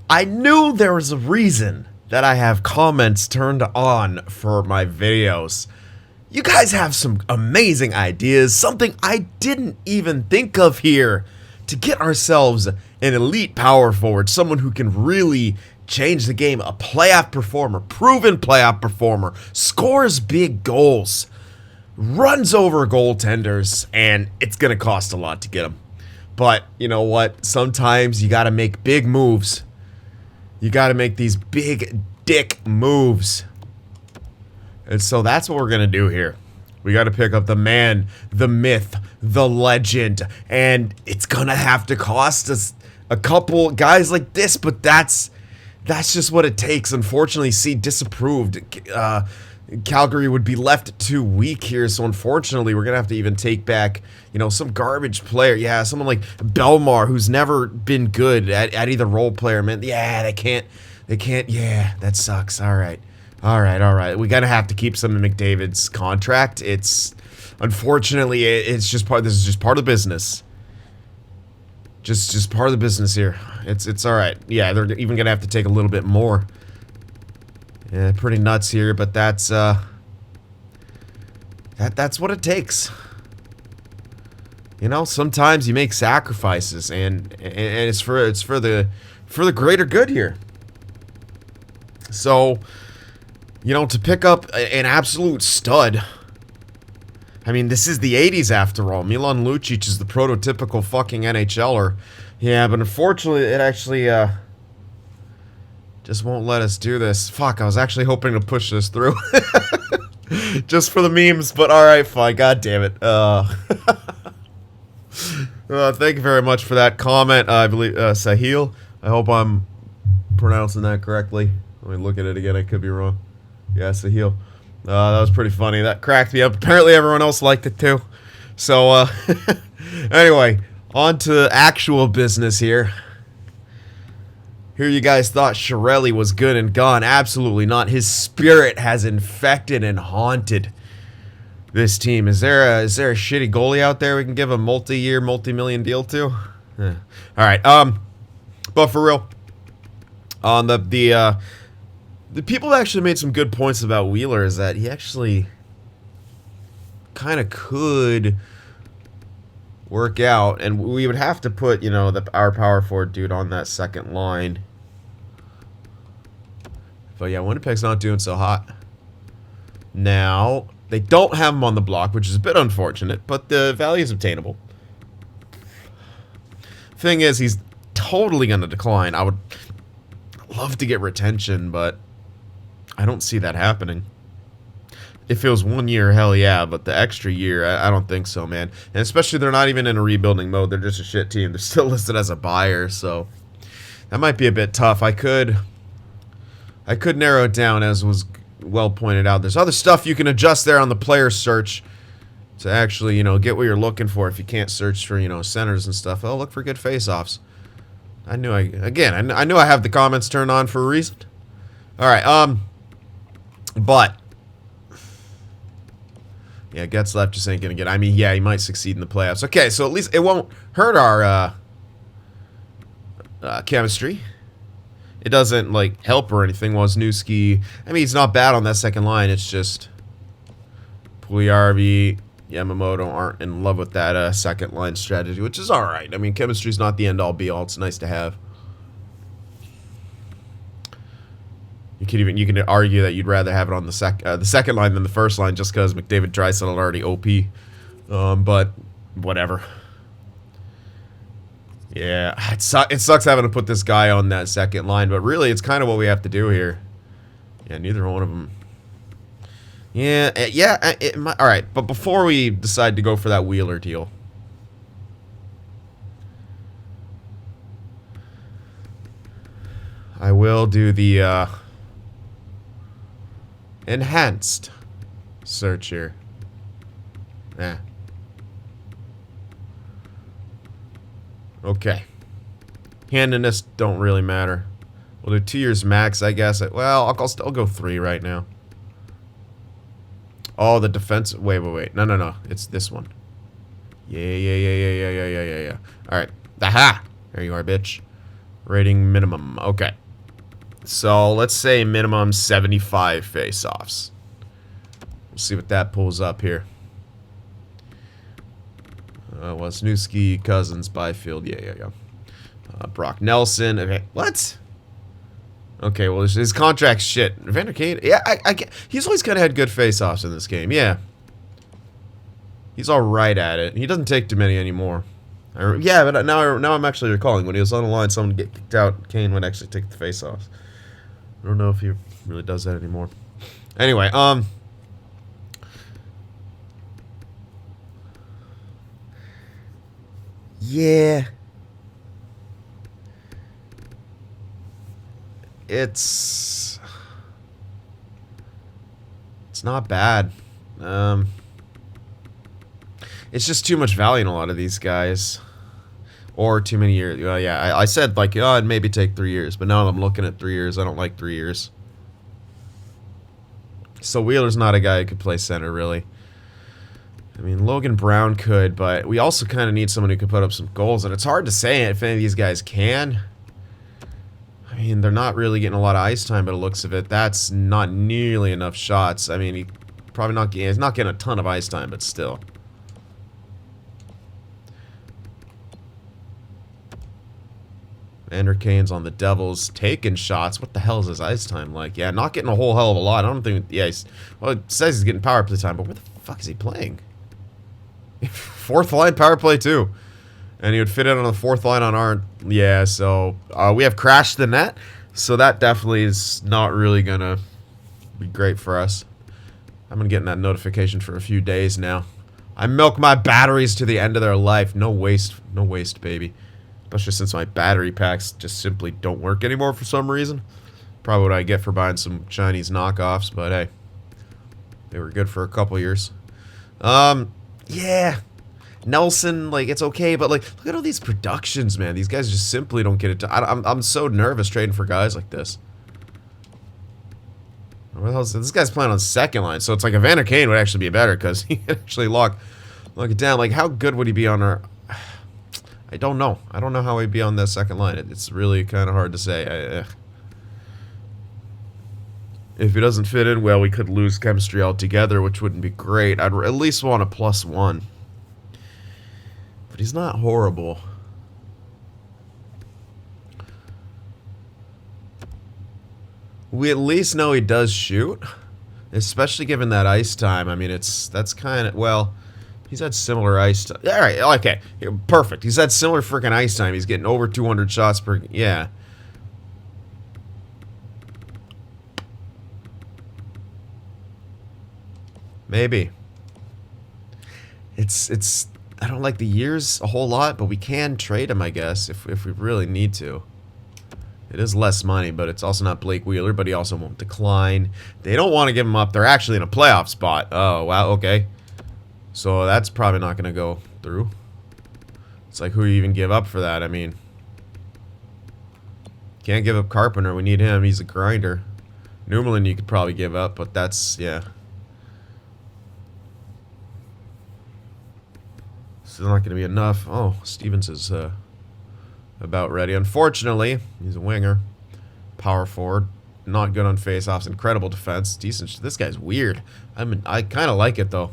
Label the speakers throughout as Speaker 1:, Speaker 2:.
Speaker 1: I knew there was a reason that I have comments turned on for my videos. You guys have some amazing ideas, something I didn't even think of here, to get ourselves an elite power forward, someone who can really change the game, a playoff performer, proven playoff performer, scores big goals, runs over goaltenders, and it's going to cost a lot to get him. But you know what? Sometimes you got to make big moves. You got to make these big dick moves. And so that's what we're going to do here. We got to pick up the man, the myth, the legend. And it's going to have to cost us a couple guys like this, but that's just what it takes. Unfortunately, disapproved. Calgary would be left too weak here, so unfortunately, we're going to have to even take back, some garbage player. Yeah, someone like Belmar, who's never been good at either role player. Man, yeah, they can't, yeah, that sucks. All right. We got to have to keep some of McDavid's contract. Unfortunately, it's just this is just part of the business. Just part of the business here. It's all right. Yeah, they're even going to have to take a little bit more. Yeah, pretty nuts here, but that's what it takes. Sometimes you make sacrifices, and it's for the greater good here. So, to pick up an absolute stud. I mean, this is the 80s after all. Milan Lucic is the prototypical fucking NHLer. Yeah, but unfortunately, it actually just won't let us do this. Fuck, I was actually hoping to push this through. Just for the memes, but alright, fine. God damn it. Thank you very much for that comment. I believe, Sahil. I hope I'm pronouncing that correctly. Let me look at it again. I could be wrong. Yeah, Sahil. That was pretty funny. That cracked me up. Apparently everyone else liked it too. So, anyway, on to actual business here. Here you guys thought Chiarelli was good and gone. Absolutely not. His spirit has infected and haunted this team. Is there a shitty goalie out there we can give a multi-year, multi-million deal to? All right. But for real, on the people actually made some good points about Wheeler, is that he actually kind of could work out, and we would have to put, our power forward dude on that second line. But yeah, Winnipeg's not doing so hot. Now, they don't have him on the block, which is a bit unfortunate, but the value is obtainable. Thing is, he's totally going to decline. I would love to get retention, but I don't see that happening. If it was 1 year, hell yeah, but the extra year, I don't think so, man. And especially they're not even in a rebuilding mode. They're just a shit team. They're still listed as a buyer, so that might be a bit tough. I could narrow it down, as was well pointed out. There's other stuff you can adjust there on the player search to actually, get what you're looking for. If you can't search for, centers and stuff, oh, look for good face-offs. I knew I have the comments turned on for a reason. All right, but yeah, Getzlaf just ain't gonna get. I mean, yeah, he might succeed in the playoffs. Okay, so at least it won't hurt our chemistry. It doesn't help or anything. Wozniewski, I mean, he's not bad on that second line. It's just Puljujarvi, Yamamoto aren't in love with that second line strategy, which is all right. I mean, chemistry's not the end all be all. It's nice to have. You can argue that you'd rather have it on the second line than the first line, just because McDavid Draisaitl already OP. But whatever. Yeah, it sucks having to put this guy on that second line, but really, it's kind of what we have to do here. Yeah, neither one of them. Yeah, all right, but before we decide to go for that Wheeler deal, I will do the enhanced search here. Okay. Handedness don't really matter. We'll do 2 years max, I guess. Well, I'll go 3 right now. Oh, the defense. Wait. No. It's this one. Yeah. All right. Aha! There you are, bitch. Rating minimum. Okay. So let's say minimum 75 face-offs. We'll see what that pulls up here. Wisniewski, Cousins, Byfield. Yeah. Brock Nelson. Okay, what? Okay, well, his contract's shit. Vander Kane? Yeah, he's always kind of had good face-offs in this game. Yeah. He's all right at it. He doesn't take too many anymore. Yeah, but now I'm actually recalling when he was on the line, someone would get kicked out. Kane would actually take the face-offs. I don't know if he really does that anymore. Anyway, yeah. It's not bad. It's just too much value in a lot of these guys. Or too many years. Well, yeah, I said, like, oh, it'd maybe take 3 years. But now I'm looking at 3 years. I don't like 3 years. So Wheeler's not a guy who could play center, really. I mean, Logan Brown could, but we also kind of need someone who could put up some goals. And it's hard to say if any of these guys can. I mean, they're not really getting a lot of ice time, but it looks of it. That's not nearly enough shots. I mean, he's not getting a ton of ice time, but still. Vander Kane's on the Devils, taking shots. What the hell is his ice time like? Yeah, not getting a whole hell of a lot. I don't think... Yeah, well, it says he's getting power play time, but where the fuck is he playing? Fourth line power play, too. And he would fit in on the fourth line on our... Yeah, so... we have crashed the net, so that definitely is not really going to be great for us. I've been getting that notification for a few days now. I milk my batteries to the end of their life. No waste, baby. Especially since my battery packs just simply don't work anymore for some reason. Probably what I get for buying some Chinese knockoffs, but hey. They were good for a couple years. Yeah. Nelson, like, it's okay, but, like, look at all these productions, man. These guys just simply don't get it done. I'm so nervous trading for guys like this. Where the hell is this guy's playing on second line, so it's like a Vander Kane would actually be better because he could actually lock it down. Like, how good would he be on our... I don't know. I don't know how he'd be on that second line. It's really kind of hard to say. If he doesn't fit in well, we could lose chemistry altogether, which wouldn't be great. I'd at least want a +1. But he's not horrible. We at least know he does shoot. Especially given that ice time. I mean, that's kind of... Well... He's had similar ice time. All right, okay. Perfect. He's had similar freaking ice time. He's getting over 200 shots per... Yeah. Maybe. It's... I don't like the years a whole lot, but we can trade him, I guess, if we really need to. It is less money, but it's also not Blake Wheeler, but he also won't decline. They don't want to give him up. They're actually in a playoff spot. Oh, wow, okay. So that's probably not going to go through. It's like, who you even give up for that? I mean, can't give up Carpenter. We need him. He's a grinder. Newman you could probably give up, but that's, yeah. Still not going to be enough. Oh, Stevens is about ready. Unfortunately, he's a winger. Power forward. Not good on faceoffs. Incredible defense. Decent. This guy's weird. I kind of like it, though.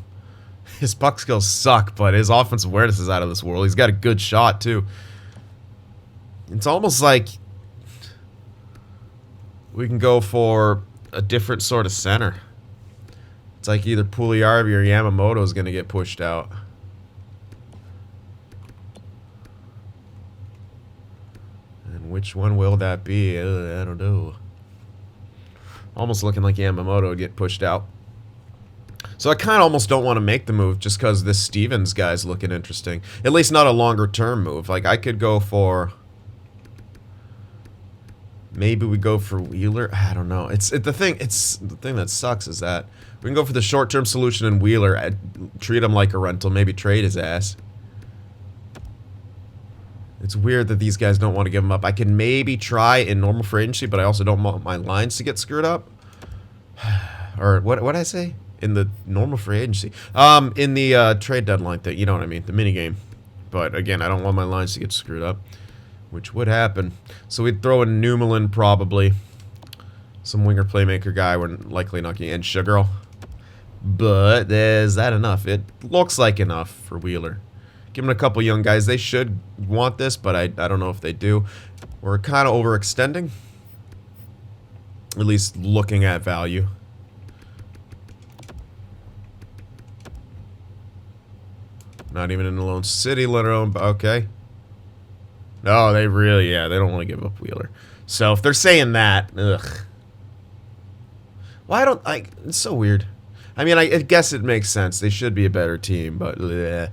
Speaker 1: His puck skills suck, but his offensive awareness is out of this world. He's got a good shot, too. It's almost like we can go for a different sort of center. It's like either Puljujärvi or Yamamoto is going to get pushed out. And which one will that be? I don't know. Almost looking like Yamamoto would get pushed out. So I kind of almost don't want to make the move just because this Stevens guy's looking interesting. At least not a longer term move. Like, I could go for... Maybe we go for Wheeler. I don't know. The thing that sucks is that we can go for the short-term solution in Wheeler, treat him like a rental, maybe trade his ass. It's weird that these guys don't want to give him up. I can maybe try in normal free agency, but I also don't want my lines to get screwed up. Or what did I say? In the normal free agency. In the trade deadline thing, you know what I mean, the minigame. But again, I don't want my lines to get screwed up. which would happen. So we'd throw in Newmelin probably. Some winger playmaker guy we're likely not getting, and Sugarl. But is that enough? It looks like enough for Wheeler. Give him a couple young guys. They should want this, but I don't know if they do. We're kind of overextending. At least looking at value. Not even in the lone city, let alone, okay. No, they really, yeah, they don't want to give up Wheeler. So if they're saying that, ugh. Why don't, it's so weird. I mean, I guess it makes sense. They should be a better team, but bleh.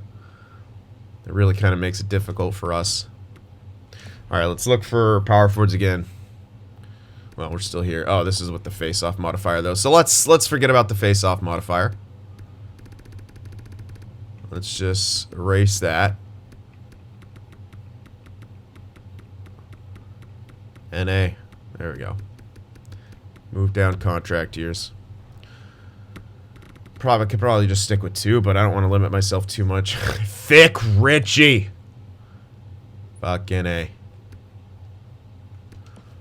Speaker 1: It really kind of makes it difficult for us. Alright, let's look for power forwards again. Well, we're still here. Oh, this is with the face-off modifier, though. So let's forget about the face-off modifier. Let's just erase that. NA. There we go. Move down contract years. Could probably just stick with 2, but I don't want to limit myself too much. Thick Richie. Fucking A.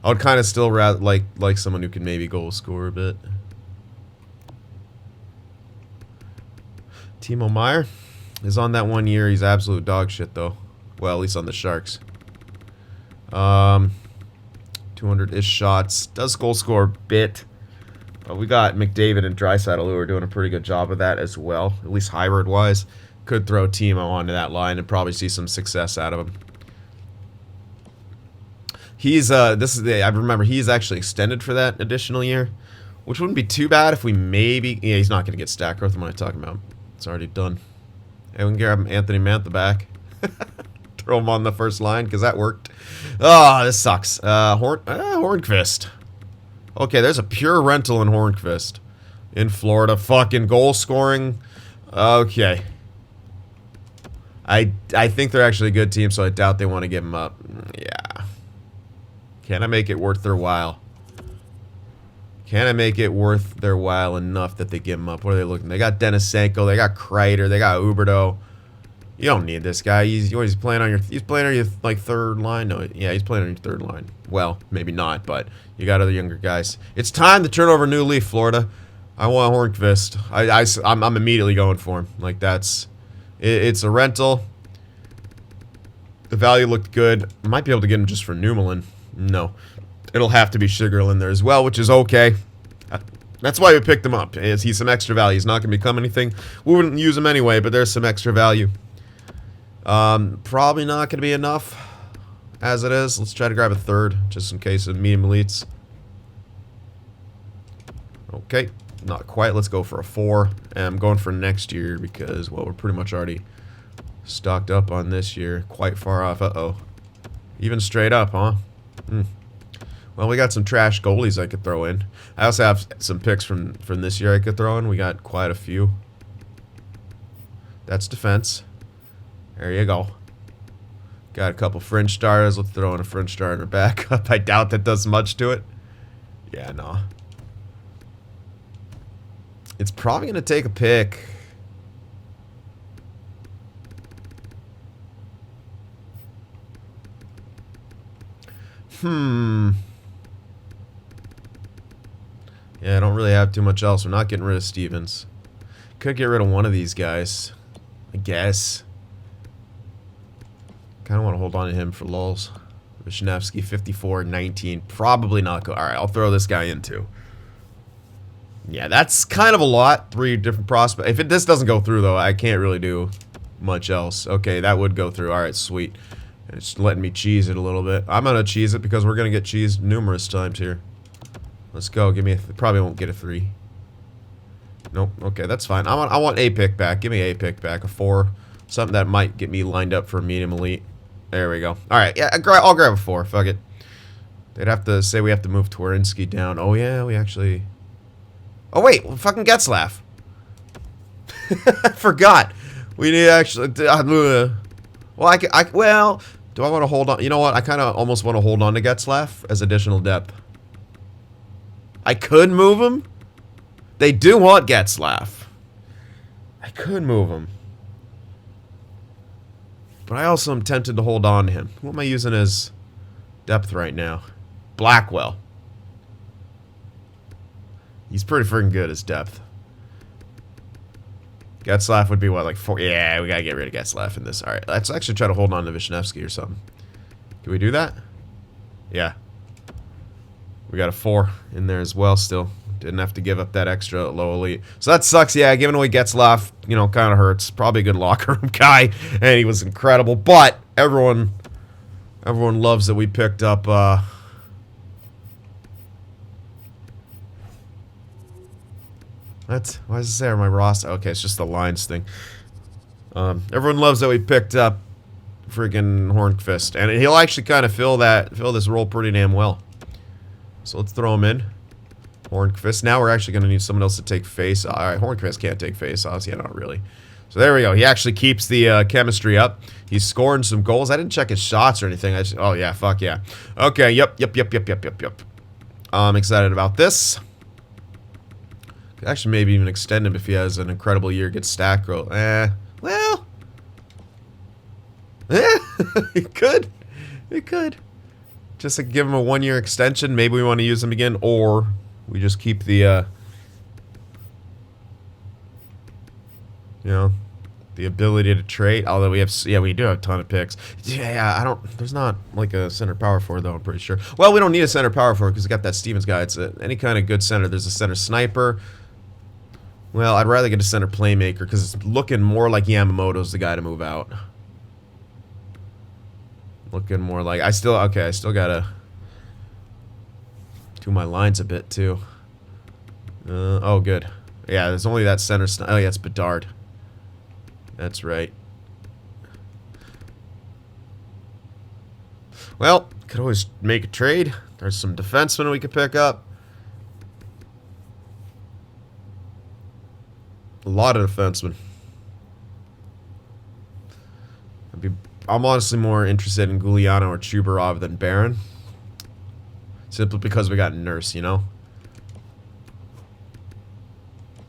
Speaker 1: I would kind of still rather like someone who can maybe goal score a bit. Timo Meyer is on that 1 year. He's absolute dog shit though. Well, at least on the Sharks. 200-ish shots. Does goal score a bit. We got McDavid and Draisaitl who are doing a pretty good job of that as well. At least hybrid-wise. Could throw Timo onto that line and probably see some success out of him. He's I remember he's actually extended for that additional year, which wouldn't be too bad if we maybe, yeah, he's not going to get stack growth. What am I talking about? It's already done. And we can grab Anthony Mantha back. Throw him on the first line because that worked. Oh, this sucks. Hornqvist. Okay, there's a pure rental in Hornqvist. In Florida. Fucking goal scoring. Okay. I think they're actually a good team, so I doubt they want to give him up. Yeah. Can I make it worth their while? Can I make it worth their while enough that they give him up? What are they looking? They got Denisenko, they got Kreider, they got Huberdeau. You don't need this guy. He's playing on your like third line. No, yeah, he's playing on your third line. Well, maybe not, but you got other younger guys. It's time to turn over a new leaf, Florida. I want Hornqvist. I'm immediately going for him. Like it's a rental. The value looked good. Might be able to get him just for Newmelin. No, it'll have to be Sugarl in there as well, which is okay. That's why we picked him up. He's some extra value. He's not going to become anything. We wouldn't use him anyway, but there's some extra value. Probably not going to be enough as it is. Let's try to grab a third just in case of medium elites. Okay, not quite. Let's go for a 4. And I'm going for next year because, well, we're pretty much already stocked up on this year. Quite far off. Uh-oh. Even straight up, huh? Well, we got some trash goalies I could throw in. I also have some picks from this year I could throw in. We got quite a few. That's defense. There you go. Got a couple French stars. Let's throw in a French star in our backup. I doubt that does much to it. Yeah, no. It's probably going to take a pick. Yeah, I don't really have too much else. We're not getting rid of Stevens. Could get rid of one of these guys, I guess. Kind of want to hold on to him for lulz. Vishnevsky, 54-19. Probably not go. Alright, I'll throw this guy in too. Yeah, that's kind of a lot. 3 different prospects. If this doesn't go through, though, I can't really do much else. Okay, that would go through. Alright, sweet. It's letting me cheese it a little bit. I'm going to cheese it because we're going to get cheesed numerous times here. Let's go. Give me a... Probably won't get a 3. Nope. Okay, that's fine. I want a pick back. Give me a pick back. A 4. Something that might get me lined up for a medium elite. There we go. Alright, yeah, I'll grab a 4. Fuck it. They'd have to say we have to move Tworinsky down. Oh, yeah, we actually... Oh, wait. Fucking Getzlaf. I forgot. We need actually... Well, well... Do I want to hold on? You know what? I kind of almost want to hold on to Getzlaf as additional depth. I could move him. They do want Getzlaf. I could move him. But I also am tempted to hold on to him. Who am I using as depth right now? Blackwell. He's pretty freaking good as depth. Getzlaf would be what, like 4? Yeah, we gotta get rid of Getzlaf in this. Alright, let's actually try to hold on to Vishnevsky or something. Can we do that? Yeah. We got a 4 in there as well still. Didn't have to give up that extra low elite. So that sucks, yeah. Giving away Getzlaf, you know, kind of hurts. Probably a good locker room guy, and he was incredible. But everyone loves that we picked up, What? Why does it say on my roster? Okay, it's just the lines thing. Everyone loves that we picked up freaking Hornqvist, and he'll actually kind of fill this role pretty damn well. So let's throw him in. Hornqvist. Now we're actually going to need someone else to take face. All right, Hornqvist can't take face offs. Yeah, not really. So there we go. He actually keeps the chemistry up. He's scoring some goals. I didn't check his shots or anything. Oh yeah, fuck yeah. Okay, yep. I'm excited about this. Could actually maybe even extend him if he has an incredible year, gets stat growth. Well. It could. It could. Just to give him a 1-year extension. Maybe we want to use him again, or we just keep the, you know, the ability to trade. Although we have, yeah, we do have a ton of picks. Yeah, there's not like a center power forward though, I'm pretty sure. Well, we don't need a center power forward because we got that Stevens guy. It's any kind of good center. There's a center sniper. Well, I'd rather get a center playmaker because it's looking more like Yamamoto's the guy to move out. Looking more like I still gotta do my lines a bit too. Oh, good. Yeah, there's only that center. Oh, yeah, it's Bedard. That's right. Well, could always make a trade. There's some defensemen we could pick up. A lot of defensemen. I'm honestly more interested in Guliano or Chubarov than Barron. Simply because we got Nurse, you know?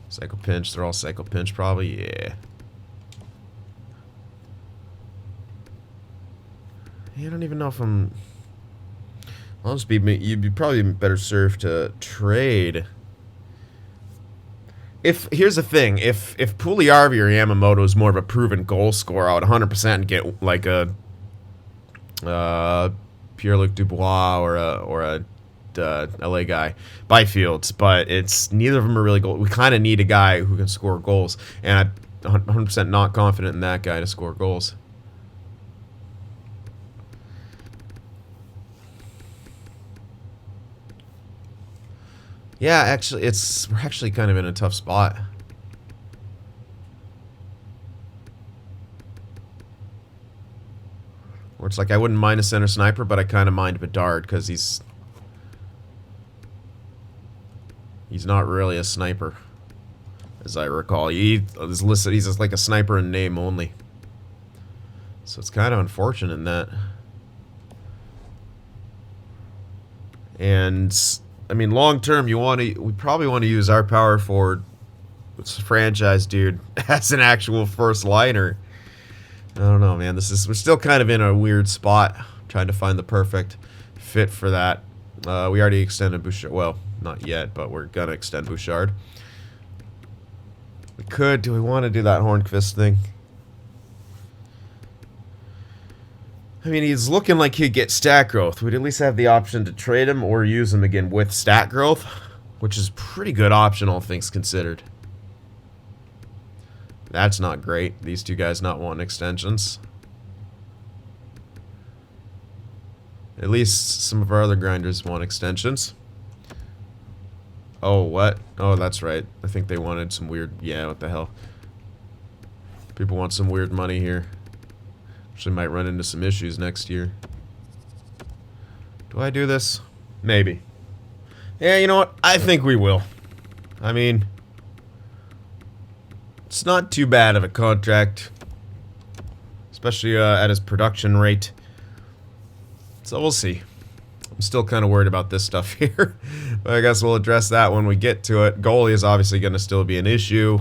Speaker 1: Cycle pinch. They're all cycle pinch probably. Yeah. I don't even know if I'm... I'll just be... You'd be probably better served to trade... Here's the thing, if Puljujärvi or Yamamoto is more of a proven goal scorer, I would 100% get like a Pierre-Luc Dubois or a LA guy, Byfields, but it's neither of them are really goal. We kind of need a guy who can score goals, and I'm 100% not confident in that guy to score goals. Yeah, actually, we're actually kind of in a tough spot. Where it's like I wouldn't mind a center sniper, but I kind of mind Bedard because he's not really a sniper, as I recall. He's listed. He's just like a sniper in name only. So it's kind of unfortunate in that. And I mean, long term, we probably want to use our power forward, this franchise dude, as an actual first liner. I don't know, man. We're still kind of in a weird spot, trying to find the perfect fit for that. We already extended Bouchard. Well, not yet, but we're gonna extend Bouchard. We could. Do we want to do that Hornqvist thing? I mean, he's looking like he'd get stat growth. We'd at least have the option to trade him or use him again with stat growth, which is a pretty good option, all things considered. That's not great. These two guys not wanting extensions. At least some of our other grinders want extensions. Oh, what? Oh, that's right. I think they wanted some weird... Yeah, what the hell. People want some weird money here. Actually might run into some issues next year. Do I do this? Maybe. Yeah, you know what? I think we will. I mean, it's not too bad of a contract, especially at his production rate. So we'll see. I'm still kind of worried about this stuff here, but I guess we'll address that when we get to it. Goalie is obviously going to still be an issue.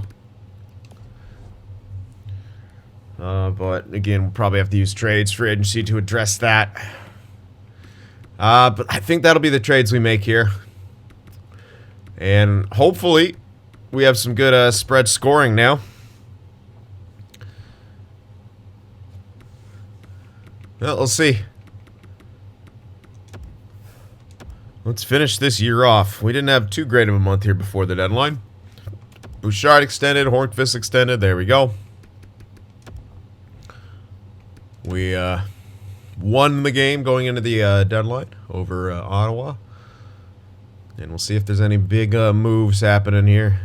Speaker 1: But again, we'll probably have to use trades, free agency to address that. But I think that'll be the trades we make here. And hopefully we have some good spread scoring now. Well, we'll see. Let's finish this year off. We didn't have too great of a month here before the deadline. Bouchard extended, Hornqvist extended. There we go. We won the game going into the deadline over Ottawa. And we'll see if there's any big moves happening here.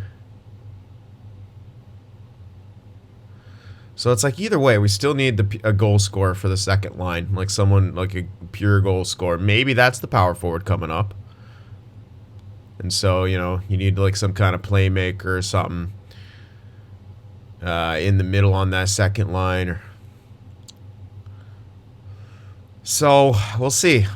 Speaker 1: So it's like either way, we still need a goal scorer for the second line. Like someone, like a pure goal scorer. Maybe that's the power forward coming up. And so, you know, you need like some kind of playmaker or something in the middle on that second line. So, we'll see.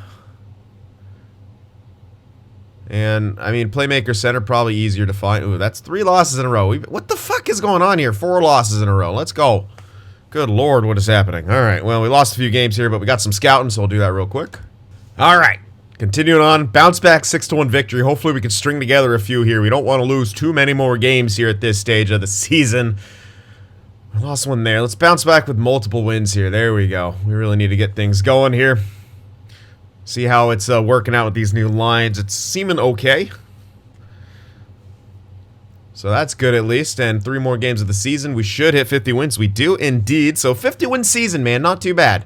Speaker 1: And, I mean, playmaker center probably easier to find. Ooh, that's 3 losses in a row. What the fuck is going on here? 4 losses in a row. Let's go. Good lord, what is happening? All right, well, we lost a few games here, but we got some scouting, so we'll do that real quick. All right, continuing on. Bounce back 6-1 victory. Hopefully we can string together a few here. We don't want to lose too many more games here at this stage of the season. I lost one there. Let's bounce back with multiple wins here. There we go. We really need to get things going here. See how it's working out with these new lines. It's seeming okay. So that's good at least. And 3 more games of the season. We should hit 50 wins. We do indeed. So 50-win season, man. Not too bad.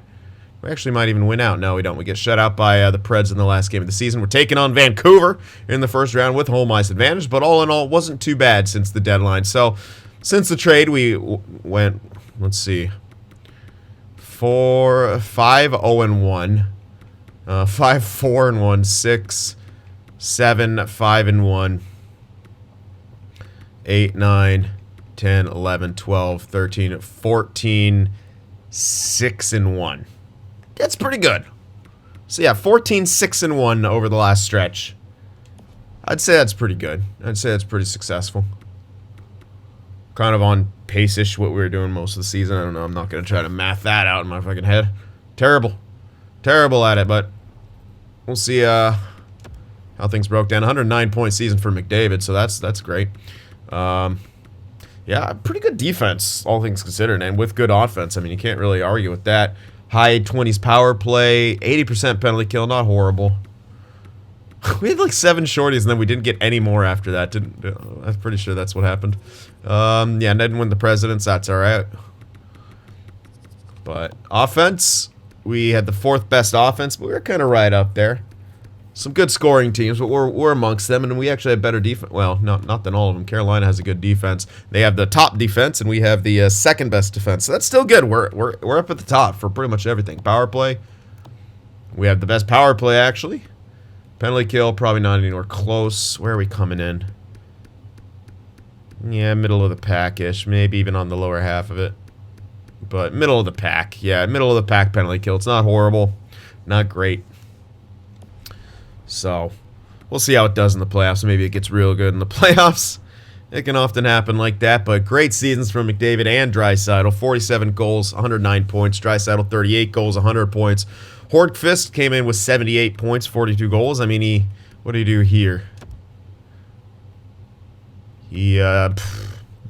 Speaker 1: We actually might even win out. No, we don't. We get shut out by the Preds in the last game of the season. We're taking on Vancouver in the first round with home ice advantage. But all in all, it wasn't too bad since the deadline. So since the trade, we went, let's see, 5-0-1. 5-4-1, 6, 7, 5-1, 8, 9, 10, 11, 12, 13, 14, 6-1. That's pretty good. So yeah, 14, 6-1 over the last stretch. I'd say that's pretty good. I'd say that's pretty successful. Kind of on pace-ish what we were doing most of the season. I don't know. I'm not going to try to math that out in my fucking head. Terrible. Terrible at it, but we'll see how things broke down. 109-point season for McDavid, so that's great. Yeah, pretty good defense, all things considered, and with good offense. I mean, you can't really argue with that. High 20s power play, 80% penalty kill, not horrible. We had like 7 shorties, and then we didn't get any more after that. I'm pretty sure that's what happened. Yeah, and didn't win the Presidents. That's all right. But offense, we had the 4th best offense, but we were kind of right up there. Some good scoring teams, but we're amongst them, and we actually have better defense. Well, not than all of them. Carolina has a good defense. They have the top defense, and we have the 2nd best defense. So that's still good. We're up at the top for pretty much everything. Power play, we have the best power play actually. Penalty kill, probably not anywhere close. Where are we coming in? Yeah, middle of the pack-ish, maybe even on the lower half of it. But middle of the pack. Yeah, middle of the pack penalty kill. It's not horrible. Not great. So, we'll see how it does in the playoffs. Maybe it gets real good in the playoffs. It can often happen like that. But great seasons from McDavid and Draisaitl. 47 goals, 109 points. Draisaitl, 38 goals, 100 points. Hornqvist came in with 78 points, 42 goals. I mean, what did he do here? He,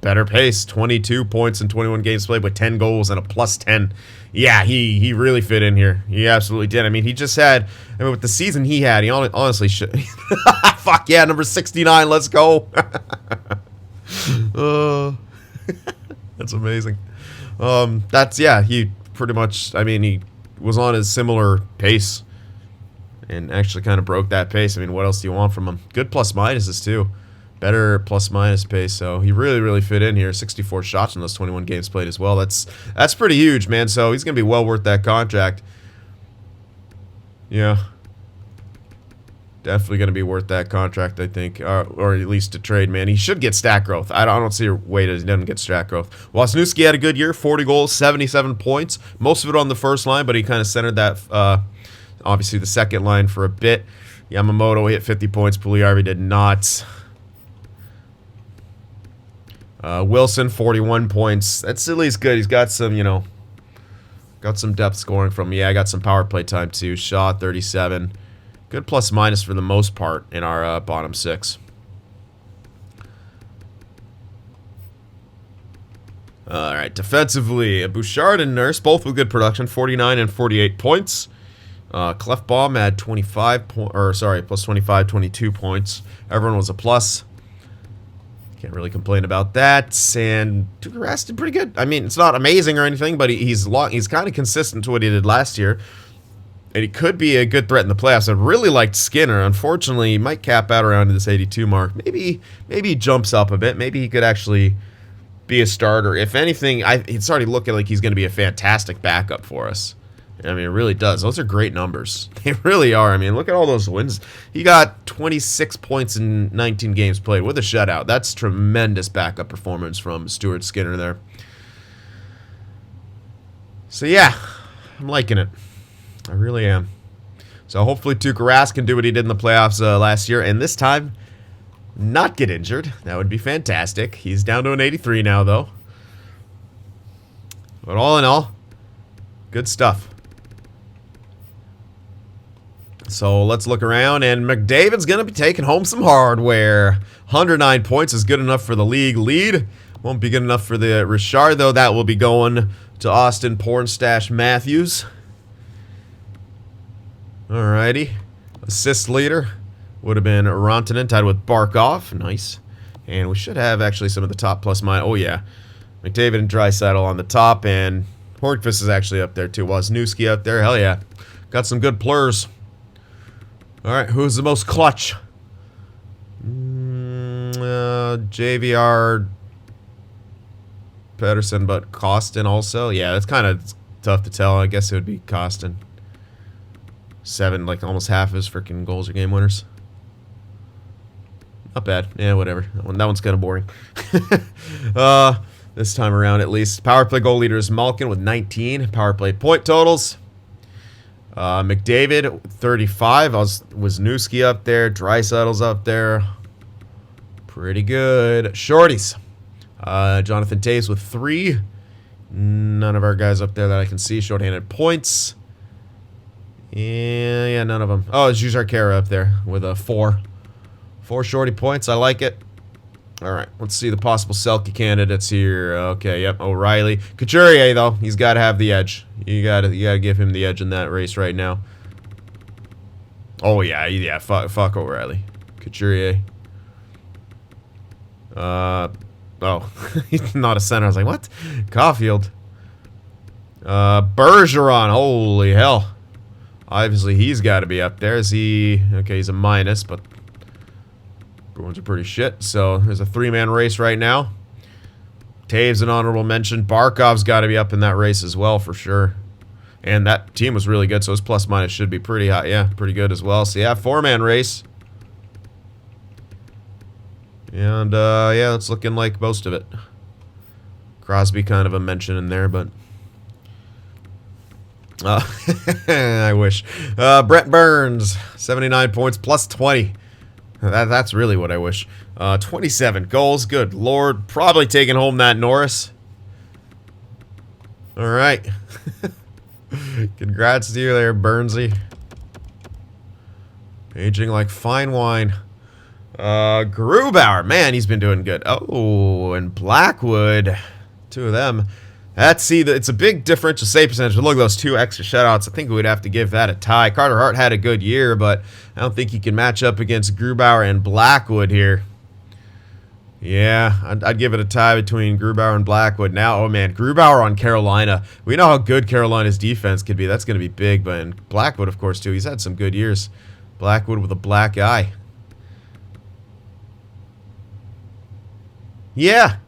Speaker 1: better pace, 22 points in 21 games played with 10 goals and a +10. Yeah, he really fit in here. He absolutely did. I mean, he just had, I mean, with the season he had, he honestly should. Fuck yeah, number 69, let's go. That's amazing. Yeah, he pretty much, I mean, he was on a similar pace and actually kind of broke that pace. I mean, what else do you want from him? Good plus minuses, too. Better plus-minus pace, so he really fit in here. 64 shots in those 21 games played as well. That's pretty huge, man. So he's going to be well worth that contract. Yeah. Definitely going to be worth that contract, I think. Or at least a trade, man. He should get stat growth. I don't see a way that he doesn't get stat growth. Wasniewski had a good year. 40 goals, 77 points. Most of it on the first line, but he kind of centered that, obviously, the second line for a bit. Yamamoto hit 50 points. Puljujärvi did not. Wilson, 41 points. That's at least good. He's got some, you know, got some depth scoring from him. Yeah, I got some power play time too. Shaw, 37. Good plus minus for the most part in our bottom 6. Alright, defensively, Bouchard and Nurse, both with good production, 49 and 48 points. Clefbaum had plus 25, 22 points. Everyone was a plus. Can't really complain about that. And Tuukka did pretty good. I mean, it's not amazing or anything, but he's kind of consistent to what he did last year. And he could be a good threat in the playoffs. I really liked Skinner. Unfortunately, he might cap out around this 82 mark. Maybe he jumps up a bit. Maybe he could actually be a starter. If anything, it's already looking like he's going to be a fantastic backup for us. I mean, it really does. Those are great numbers. They really are. I mean, look at all those wins. He got 26 points in 19 games played with a shutout. That's tremendous backup performance from Stuart Skinner there. So, yeah, I'm liking it. I really am. So, hopefully, Tuukka Rask can do what he did in the playoffs last year, and this time, not get injured. That would be fantastic. He's down to an 83 now, though. But all in all, good stuff. So let's look around, and McDavid's going to be taking home some hardware. 109 points is good enough for the league lead. Won't be good enough for the Richard, though. That will be going to Austin Pornstash Matthews. Alrighty. Assist leader would have been Rantanen, tied with Barkov. Nice. And we should have actually some of the top plus minus. Oh, yeah. McDavid and Draisaitl on the top, and Hornqvist is actually up there, too. Wozniewski up there. Hell yeah. Got some good plurs. Alright, who's the most clutch? JVR, Pedersen, but Kostin also. Yeah, that's kind of tough to tell. I guess it would be Kostin. 7, like almost half of his freaking goals are game winners. Not bad. Yeah, whatever. That one's kind of boring. This time around, at least. Power play goal leader is Malkin with 19. Power play point totals. McDavid, 35. Wisniewski up there. Draisaitl's up there. Pretty good. Shorties. Jonathan Toews with 3. None of our guys up there that I can see. Shorthanded points. Yeah, none of them. Oh, it's Jujhar Khaira up there with a 4. 4 shorty points. I like it. Alright, let's see the possible Selke candidates here. Okay, yep, O'Reilly. Couturier, though, he's got to have the edge. You gotta give him the edge in that race right now. Oh, yeah, fuck O'Reilly. Couturier. Oh, he's not a center. I was like, what? Caulfield. Bergeron, holy hell. Obviously, he's got to be up there. Is he... Okay, he's a minus, but... Bruins are pretty shit, so there's a 3-man race right now. Taves an honorable mention. Barkov's got to be up in that race as well, for sure. And that team was really good, so his plus-minus should be pretty high. Yeah, pretty good as well. So, yeah, 4-man race. And, yeah, it's looking like most of it. Crosby kind of a mention in there, but... I wish. Brent Burns, 79 points, plus 20. That's really what I wish. 27 goals. Good lord. Probably taking home that Norris. Alright. Congrats to you there, Burnsy. Aging like fine wine. Grubauer. Man, he's been doing good. Oh, and Blackwood. 2 of them. It's a big differential save percentage. But look at those 2 extra shutouts. I think we would have to give that a tie. Carter Hart had a good year, but I don't think he can match up against Grubauer and Blackwood here. Yeah, I'd give it a tie between Grubauer and Blackwood. Now, oh man, Grubauer on Carolina. We know how good Carolina's defense could be. That's going to be big, but and Blackwood, of course, too. He's had some good years. Blackwood with a black eye. Yeah.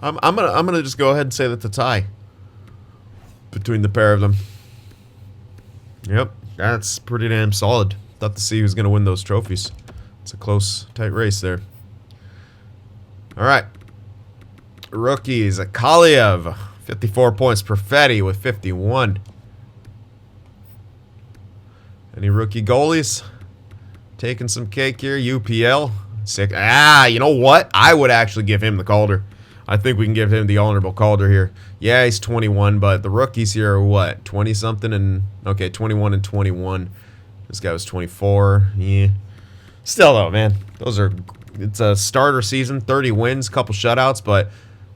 Speaker 1: I'm gonna just go ahead and say that's a tie between the pair of them. Yep, that's pretty damn solid. Thought to see who's gonna win those trophies. It's a close, tight race there. All right, rookies: Kaliev, 54 points. Perfetti with 51. Any rookie goalies taking some cake here? UPL, 6. You know what? I would actually give him the Calder. I think we can give him the honorable Calder here. Yeah, he's 21, but the rookies here are what? 20-something and... Okay, 21 and 21. This guy was 24. Yeah. Still, though, man. It's a starter season. 30 wins, couple shutouts, but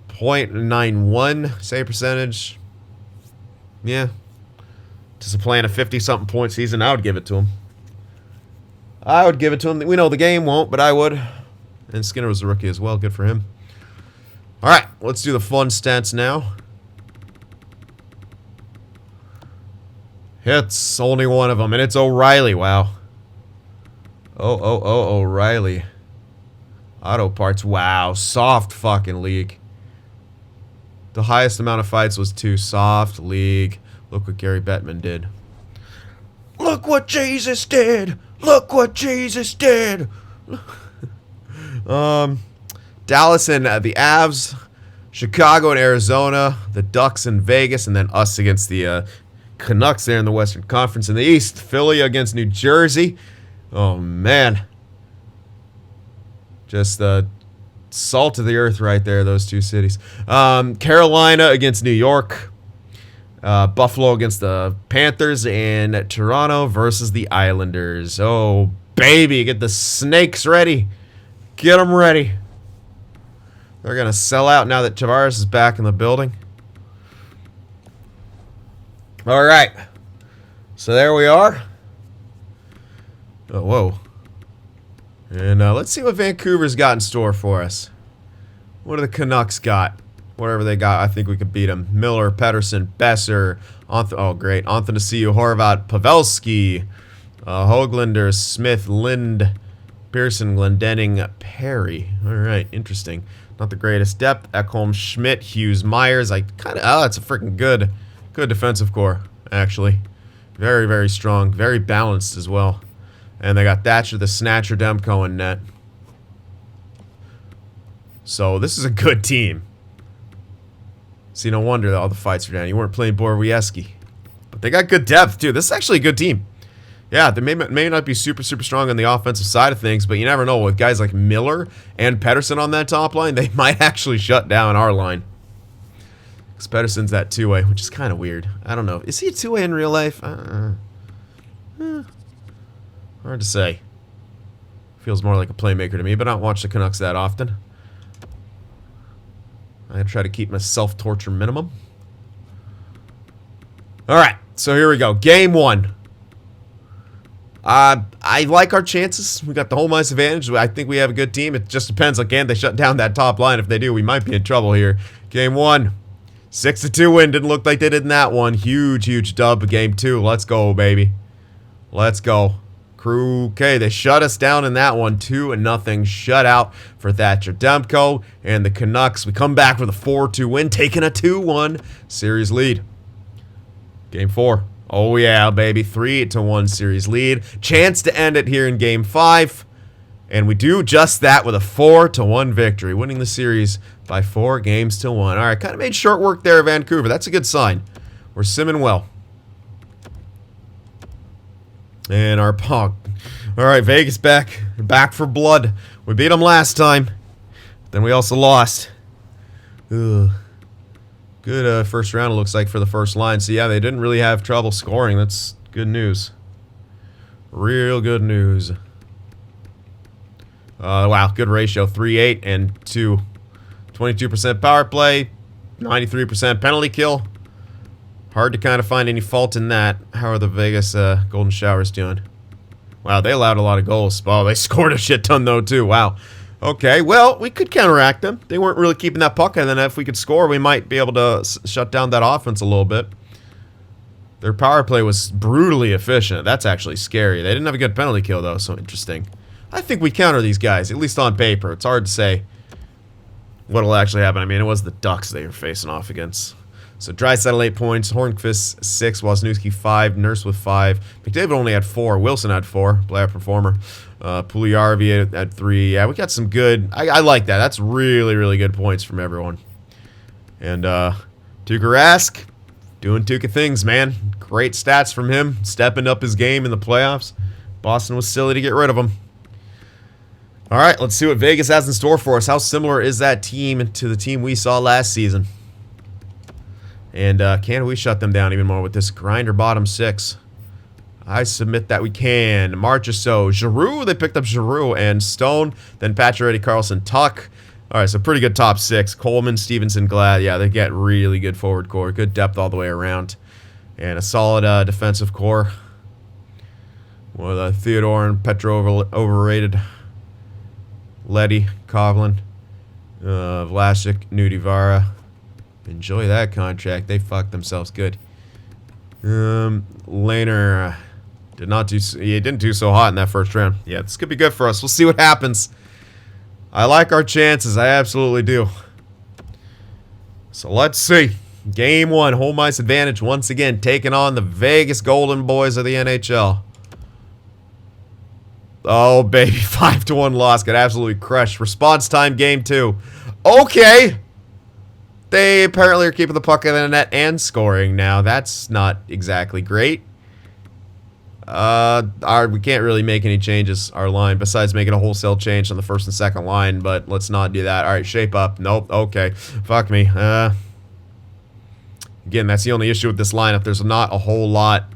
Speaker 1: .91 save percentage. Yeah. Just playing a 50-something point season, I would give it to him. I would give it to him. We know the game won't, but I would. And Skinner was a rookie as well. Good for him. All right, let's do the fun stats now. Hits, only one of them, and it's O'Reilly. Wow. O'Reilly. Auto parts. Wow, soft fucking league. The highest amount of fights was 2. Soft league. Look what Gary Bettman did. Look what Jesus did. Look what Jesus did. Dallas and the Avs. Chicago and Arizona. The Ducks and Vegas. And then us against the Canucks there in the Western Conference. In the East, Philly against New Jersey. Oh, man. Just salt of the earth right there, those two cities. Carolina against New York. Buffalo against the Panthers. And Toronto versus the Islanders. Oh, baby. Get the Snakes ready. Get them ready. They're going to sell out now that Tavares is back in the building. All right. So there we are. Oh, whoa. And let's see what Vancouver's got in store for us. What do the Canucks got? Whatever they got, I think we could beat them. Miller, Pettersson, Besser. Oh, great. Anthony Horvat, Pavelski. Höglander, Smith, Lind, Pearson, Glendening, Perry. All right, interesting. Not the greatest depth. Ekholm, Schmidt, Hughes, Myers. It's a freaking good defensive core, actually. Very, very strong. Very balanced as well. And they got Thatcher, the Snatcher, Demko, and net. So this is a good team. See, no wonder that all the fights are down. You weren't playing Borowiecki. But they got good depth, too. This is actually a good team. Yeah, they may not be super, super strong on the offensive side of things, but you never know. With guys like Miller and Pettersson on that top line, they might actually shut down our line. Because Pettersson's that two-way, which is kind of weird. I don't know. Is he a two-way in real life? Hard to say. Feels more like a playmaker to me, but I don't watch the Canucks that often. I try to keep my self-torture minimum. All right, so here we go. Game 1. I like our chances. We got the home ice advantage. I think we have a good team. It just depends. Like, can they shut down that top line? If they do, we might be in trouble here. Game 1. 6-2 win. Didn't look like they did in that one. Huge, huge dub. Game 2. Let's go, baby. Let's go. Crew. Okay, they shut us down in that one. 2-0 shutout for Thatcher Demko and the Canucks. We come back with a 4-2 win, taking a 2-1 series lead. Game 4. Oh yeah, baby. 3-1 series lead. Chance to end it here in Game 5. And we do just that with a 4-1 victory, winning the series by 4-1. All right, kind of made short work there, Vancouver. That's a good sign. We're simming well. And our punk. All right, Vegas back. Back for blood. We beat them last time. Then we also lost. Ugh. Good first round, it looks like, for the first line. So, yeah, they didn't really have trouble scoring. That's good news. Real good news. Wow, good ratio. 3-8 and 2. 22% power play. 93% penalty kill. Hard to kind of find any fault in that. How are the Vegas Golden Showers doing? Wow, they allowed a lot of goals. Oh, they scored a shit ton, though, too. Wow. Okay, well, we could counteract them. They weren't really keeping that puck, and then if we could score, we might be able to shut down that offense a little bit. Their power play was brutally efficient. That's actually scary. They didn't have a good penalty kill, though, so interesting. I think we counter these guys, at least on paper. It's hard to say what'll actually happen. I mean, it was the Ducks they were facing off against. So Draisaitl 8 points, Hornqvist 6, Wozniewski 5, Nurse with 5. McDavid only had 4, Wilson had 4, player performer. Puljujarvi at 3. Yeah, we got some good. I like that. That's really, really good points from everyone. And Tuukka Rask doing Tuukka things, man. Great stats from him, stepping up his game in the playoffs. Boston was silly to get rid of him. All right, let's see what Vegas has in store for us. How similar is that team to the team we saw last season? And can we shut them down even more with this grinder bottom 6? I submit that we can. Marchessault, Giroux, they picked up Giroux and Stone. Then Pacioretty, Carlson, Tuck. All right, so pretty good top 6. Coleman, Stevenson, Glad. Yeah, they get really good forward core. Good depth all the way around. And a solid defensive core. With Theodore and Petro overrated. Leddy, Kovlin, Vlasic, Nudivara. Enjoy that contract. They fucked themselves good. Lehner he didn't do so hot in that first round. Yeah, this could be good for us. We'll see what happens. I like our chances. I absolutely do. So let's see. Game 1, home ice advantage once again, taking on the Vegas Golden Boys of the NHL. Oh, baby, 5-1 loss. Got absolutely crushed. Response time, game 2. Okay. They apparently are keeping the puck in the net and scoring now. That's not exactly great. We can't really make any changes, our line, besides making a wholesale change on the first and second line, but let's not do that. All right, shape up. Nope. Okay. Fuck me. Again, that's the only issue with this lineup. There's not a whole lot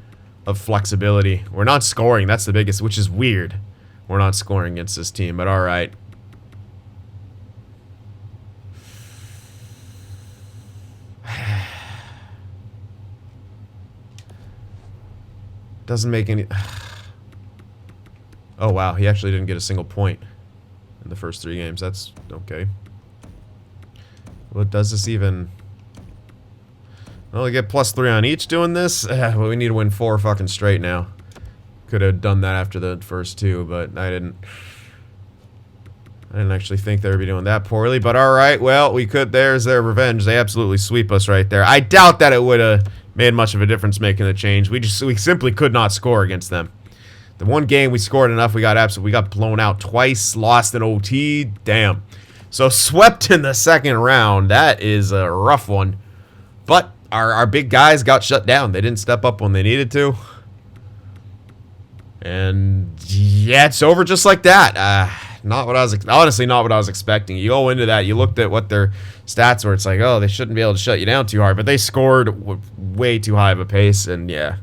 Speaker 1: of flexibility. We're not scoring. That's the biggest, which is weird. We're not scoring against this team, but all right. Doesn't make any... Oh, wow. He actually didn't get a single point in the first 3 games. That's okay. What does this even... Well, we get +3 on each doing this? Well, we need to win 4 fucking straight now. Could have done that after the first 2, but I didn't actually think they would be doing that poorly. But all right, well, we could. There's their revenge. They absolutely sweep us right there. I doubt that it would have made much of a difference making the change. We simply could not score against them. The one game we scored enough, we got blown out twice, lost in OT. Damn. So swept in the second round. That is a rough one. But our big guys got shut down. They didn't step up when they needed to. And yeah, it's over just like that. Not what I was, honestly, not what I was expecting. You go into that, you looked at what their stats were. It's like, oh, they shouldn't be able to shut you down too hard, but they scored way too high of a pace, and yeah,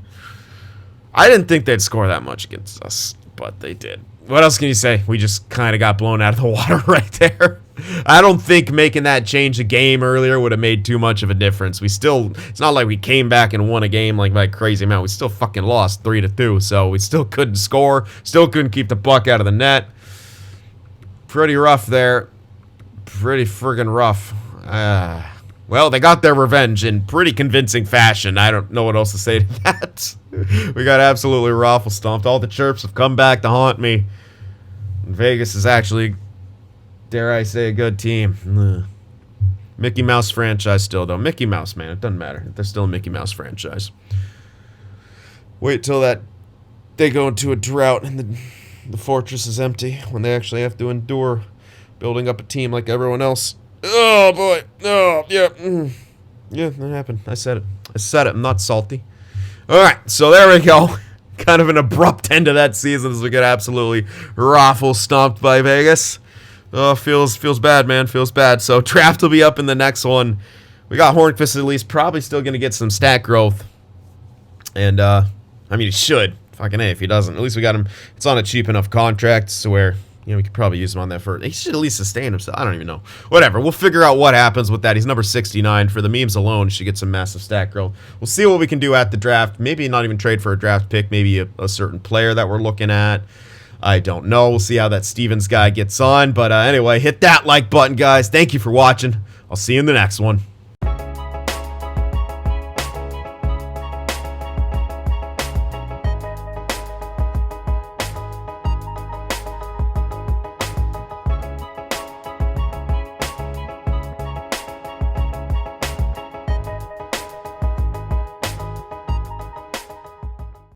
Speaker 1: I didn't think they'd score that much against us, but they did. What else can you say? We just kind of got blown out of the water right there. I don't think making that change a game earlier would have made too much of a difference. It's not like we came back and won a game like by a crazy amount. We still fucking lost 3-2, so we still couldn't score, still couldn't keep the puck out of the net. Pretty rough there. Pretty friggin' rough. Well, they got their revenge in pretty convincing fashion. I don't know what else to say to that. We got absolutely raffle stomped. All the chirps have come back to haunt me. Vegas is actually, dare I say, a good team. Mickey Mouse franchise still, though. Mickey Mouse, man. It doesn't matter. They're still a Mickey Mouse franchise. Wait till they go into a drought and the fortress is empty when they actually have to endure building up a team like everyone else. Oh, boy. Oh, yeah. Yeah, that happened. I said it. I'm not salty. All right, so there we go. Kind of an abrupt end to that season as we get absolutely raffle stomped by Vegas. Oh, feels bad, man. Feels bad. So draft will be up in the next one. We got Hornqvist at least. Probably still going to get some stat growth. And, I mean, he should. Fucking A if he doesn't. At least we got him. It's on a cheap enough contract to where, you know, we could probably use him on that first. He should at least sustain himself. I don't even know. Whatever. We'll figure out what happens with that. He's number 69. For the memes alone, he should get some massive stat growth. We'll see what we can do at the draft. Maybe not even trade for a draft pick. Maybe a certain player that we're looking at. I don't know. We'll see how that Stevens guy gets on. But anyway, hit that like button, guys. Thank you for watching. I'll see you in the next one.